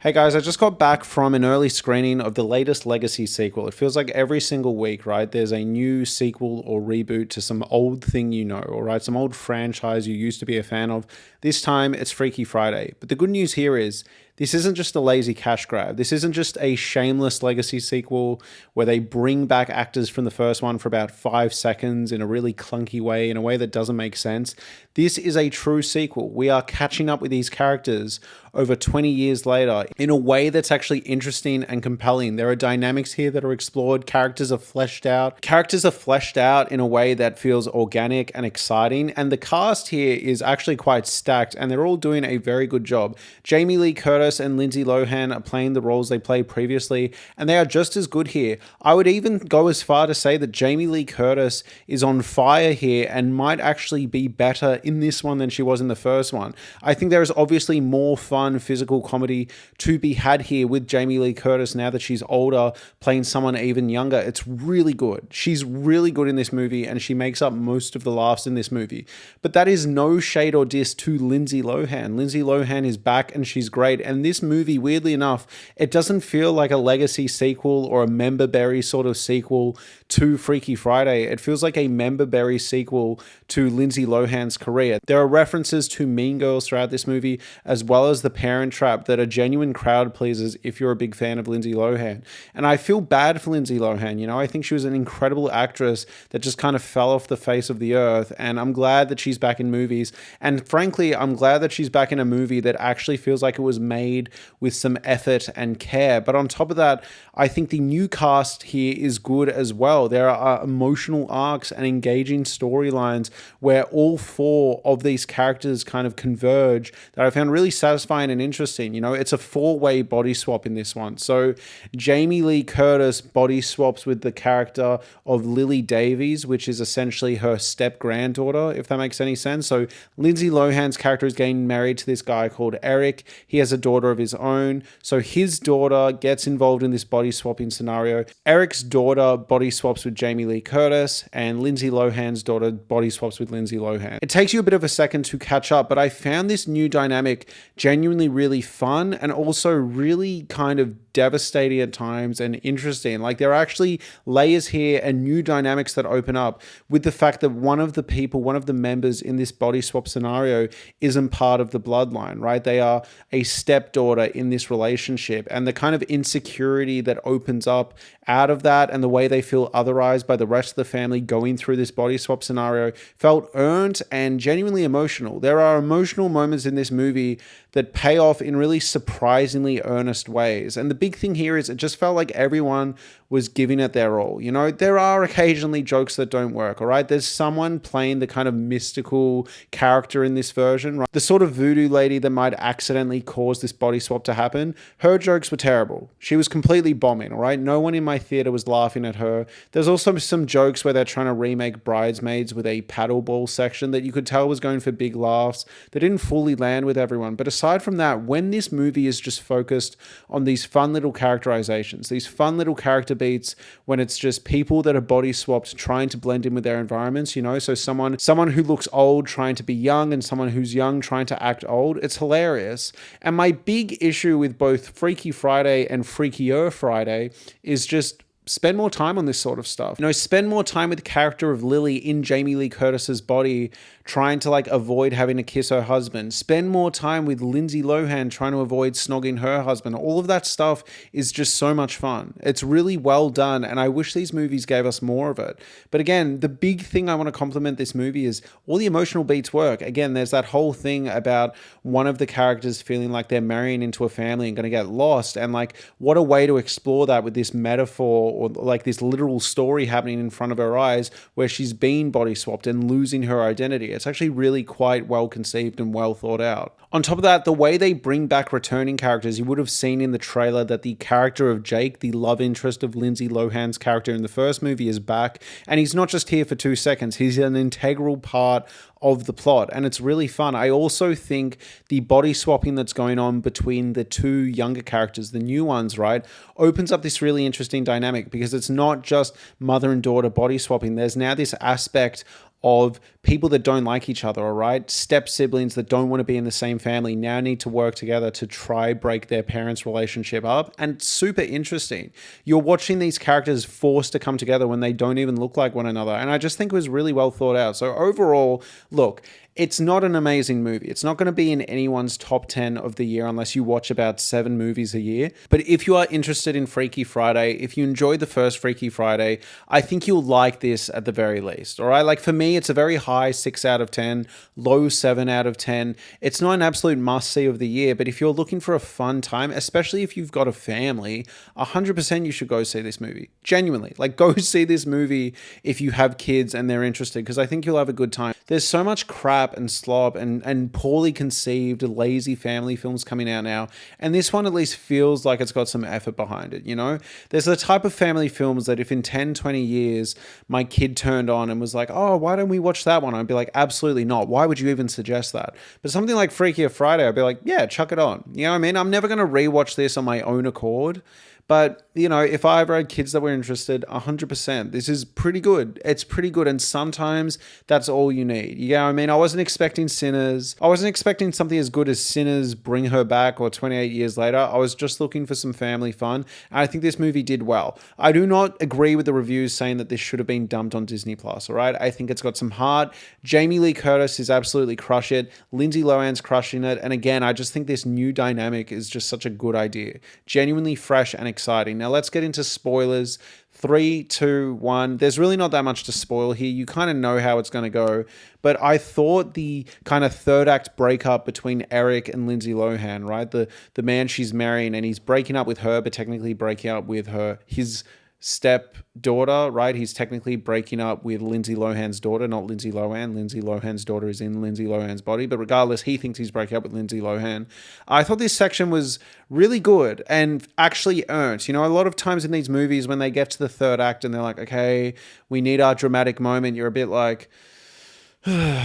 Hey guys, I just got back from an early screening of the latest Legacy sequel. It feels like every single week, right, there's a new sequel or reboot to some old thing you know, all right, some old franchise you used to be a fan of. This time it's Freaky Friday. But the good news here is this isn't just a lazy cash grab. This isn't just a shameless Legacy sequel where they bring back actors from the first one for about 5 seconds in a really clunky way, in a way that doesn't make sense. This is a true sequel. We are catching up with these characters over 20 years later in a way that's actually interesting and compelling. There are dynamics here that are explored. Characters are fleshed out. Characters are fleshed out in a way that feels organic and exciting. And the cast here is actually quite stacked and they're all doing a very good job. Jamie Lee Curtis and Lindsay Lohan are playing the roles they played previously, and they are just as good here. I would even go as far to say that Jamie Lee Curtis is on fire here and might actually be better in this one than she was in the first one. I think there is obviously more fun physical comedy to be had here with Jamie Lee Curtis now that she's older, playing someone even younger. It's really good. She's really good in this movie and she makes up most of the laughs in this movie. But that is no shade or diss to Lindsay Lohan. Lindsay Lohan is back and she's great. And this movie, weirdly enough, it doesn't feel like a Legacy sequel or a Member Berry sort of sequel to Freaky Friday. It feels like a Member Berry sequel to Lindsay Lohan's career. There are references to Mean Girls throughout this movie, as well as The Parent Trap, that are genuine crowd pleasers if you're a big fan of Lindsay Lohan. And I feel bad for Lindsay Lohan. You know, I think she was an incredible actress that just kind of fell off the face of the earth. And I'm glad that she's back in movies. And frankly, I'm glad that she's back in a movie that actually feels like it was made with some effort and care. But on top of that, I think the new cast here is good as well. There are emotional arcs and engaging storylines where all four of these characters kind of converge that I found really satisfying and interesting. You know, it's a four-way body swap in this one. So Jamie Lee Curtis body swaps with the character of Lily Davies, which is essentially her step-granddaughter, if that makes any sense. So Lindsay Lohan's character is getting married to this guy called Eric. He has a daughter of his own. So his daughter gets involved in this body swapping scenario. Eric's daughter body swaps with Jamie Lee Curtis, and Lindsay Lohan's daughter body swaps with Lindsay Lohan. It takes you a bit of a second to catch up, but I found this new dynamic genuinely really fun and also really kind of devastating at times and interesting. Like, there are actually layers here and new dynamics that open up with the fact that one of the members in this body swap scenario isn't part of the bloodline, right? They are a stepdaughter in this relationship, and the kind of insecurity that opens up out of that and the way they feel otherized by the rest of the family going through this body swap scenario felt earned and genuinely emotional. There are emotional moments in this movie that pay off in really surprisingly earnest ways. And the big thing here is it just felt like everyone was giving it their all. You know, there are occasionally jokes that don't work, all right? There's someone playing the kind of mystical character in this version, right? The sort of voodoo lady that might accidentally cause this body swap to happen. Her jokes were terrible. She was completely bombing, all right? No one in my theater was laughing at her. There's also some jokes where they're trying to remake Bridesmaids with a paddleball section that you could tell was going for big laughs. They didn't fully land with everyone. But aside from that, when this movie is just focused on these fun little characterizations, these fun little character beats, when it's just people that are body swapped trying to blend in with their environments, you know, so someone who looks old trying to be young and someone who's young trying to act old, it's hilarious. And my big issue with both Freaky Friday and Freakier Friday is just spend more time on this sort of stuff. You know, spend more time with the character of Lily in Jamie Lee Curtis's body, trying to like avoid having to kiss her husband. Spend more time with Lindsay Lohan trying to avoid snogging her husband. All of that stuff is just so much fun. It's really well done, and I wish these movies gave us more of it. But again, the big thing I want to compliment this movie is all the emotional beats work. Again, there's that whole thing about one of the characters feeling like they're marrying into a family and going to get lost, and like, what a way to explore that with this metaphor or like this literal story happening in front of her eyes where she's been body swapped and losing her identity. It's actually really quite well conceived and well thought out. On top of that, the way they bring back returning characters, you would have seen in the trailer that the character of Jake, the love interest of Lindsay Lohan's character in the first movie, is back. And he's not just here for 2 seconds. He's an integral part of the plot, and it's really fun. I also think the body swapping that's going on between the two younger characters, the new ones, right, opens up this really interesting dynamic because it's not just mother and daughter body swapping. There's now this aspect of people that don't like each other, all right? Step siblings that don't want to be in the same family now need to work together to try break their parents' relationship up. And super interesting. You're watching these characters forced to come together when they don't even look like one another. And I just think it was really well thought out. So overall, look, it's not an amazing movie. It's not going to be in anyone's top 10 of the year unless you watch about 7 movies a year. But if you are interested in Freaky Friday, if you enjoyed the first Freaky Friday, I think you'll like this at the very least. All right. Like for me, it's a very high 6 out of 10, low 7 out of 10. It's not an absolute must see of the year, but if you're looking for a fun time, especially if you've got a family, 100% you should go see this movie. Genuinely. Like go see this movie if you have kids and they're interested, because I think you'll have a good time. There's so much crap and slop and poorly conceived, lazy family films coming out now. And this one at least feels like it's got some effort behind it, you know? There's the type of family films that if in 10, 20 years, my kid turned on and was like, oh, why don't we watch that one? I'd be like, absolutely not. Why would you even suggest that? But something like Freakier Friday, I'd be like, yeah, chuck it on. You know what I mean? I'm never going to rewatch this on my own accord. But, you know, if I ever had kids that were interested, 100%, this is pretty good. It's pretty good. And sometimes that's all you need. You know what I mean? I wasn't expecting Sinners. I wasn't expecting something as good as Sinners, Bring Her Back, or 28 Years Later. I was just looking for some family fun. And I think this movie did well. I do not agree with the reviews saying that this should have been dumped on Disney Plus, all right? I think it's got some heart. Jamie Lee Curtis is absolutely crush it. Lindsay Lohan's crushing it. And again, I just think this new dynamic is just such a good idea. Genuinely fresh and exciting. Now let's get into spoilers. 3, 2, 1. There's really not that much to spoil here. You kind of know how it's going to go. But I thought the kind of third act breakup between Eric and Lindsay Lohan, right? The man she's marrying, and he's breaking up with her, but technically breaking up with his stepdaughter, right? He's technically breaking up with Lindsay Lohan's daughter, not Lindsay Lohan. Lindsay Lohan's daughter is in Lindsay Lohan's body, but regardless, he thinks he's breaking up with Lindsay Lohan. I thought this section was really good and actually earned. You know, a lot of times in these movies, when they get to the third act and they're like, okay, we need our dramatic moment, you're a bit like,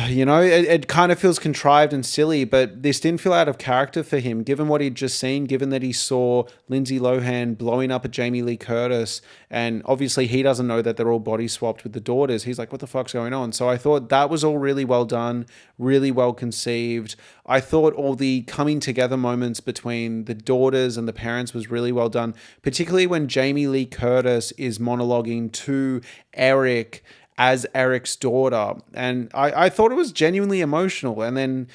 you know, it kind of feels contrived and silly, but this didn't feel out of character for him, given what he'd just seen, given that he saw Lindsay Lohan blowing up at Jamie Lee Curtis, and obviously he doesn't know that they're all body swapped with the daughters. He's like, what the fuck's going on? So I thought that was all really well done, really well conceived. I thought all the coming together moments between the daughters and the parents was really well done, particularly when Jamie Lee Curtis is monologuing to Eric as Eric's daughter. And I thought it was genuinely emotional. And then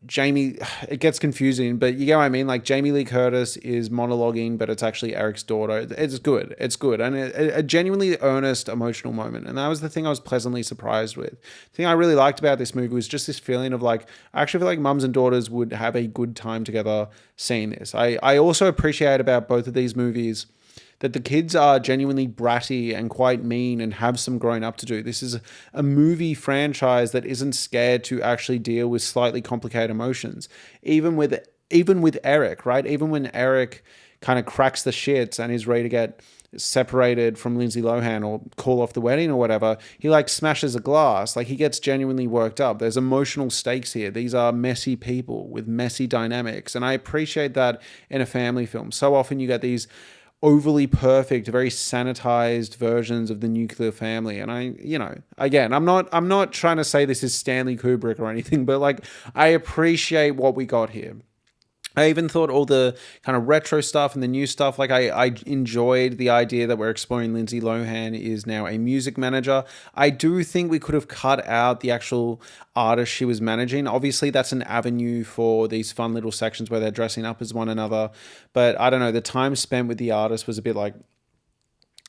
Jamie, it gets confusing, but you get what I mean? Like Jamie Lee Curtis is monologuing, but it's actually Eric's daughter. It's good. It's good. And a genuinely earnest, emotional moment. And that was the thing I was pleasantly surprised with. The thing I really liked about this movie was just this feeling of like, I actually feel like mums and daughters would have a good time together seeing this. I also appreciate about both of these movies that the kids are genuinely bratty and quite mean and have some growing up to do. This is a movie franchise that isn't scared to actually deal with slightly complicated emotions. Even with Eric, right? Even when Eric kind of cracks the shits and is ready to get separated from Lindsay Lohan or call off the wedding or whatever, he like smashes a glass. Like he gets genuinely worked up. There's emotional stakes here. These are messy people with messy dynamics. And I appreciate that in a family film. So often you get these overly perfect, very sanitized versions of the nuclear family. And I, you know, again, I'm not trying to say this is Stanley Kubrick or anything, but like I appreciate what we got here. I even thought all the kind of retro stuff and the new stuff, like I enjoyed the idea that we're exploring Lindsay Lohan is now a music manager. I do think we could have cut out the actual artist she was managing. Obviously, that's an avenue for these fun little sections where they're dressing up as one another. But I don't know, the time spent with the artist was a bit like,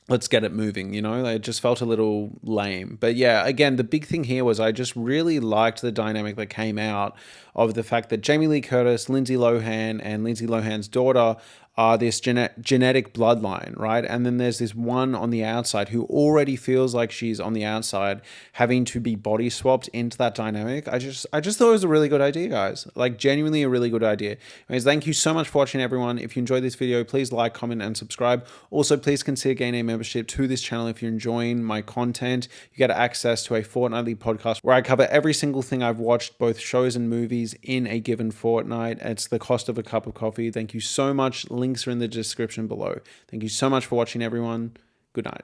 let's get it moving, you know? It just felt a little lame. But yeah, again, the big thing here was I just really liked the dynamic that came out of the fact that Jamie Lee Curtis, Lindsay Lohan, and Lindsay Lohan's daughter are this genetic bloodline, right? And then there's this one on the outside who already feels like she's on the outside, having to be body swapped into that dynamic. I just thought it was a really good idea, guys. Like genuinely a really good idea. Anyways, thank you so much for watching, everyone. If you enjoyed this video, please like, comment, and subscribe. Also, please consider gaining a membership to this channel if you're enjoying my content. You get access to a fortnightly podcast where I cover every single thing I've watched, both shows and movies, in a given fortnight. It's the cost of a cup of coffee. Thank you so much. Links are in the description below. Thank you so much for watching, everyone. Good night.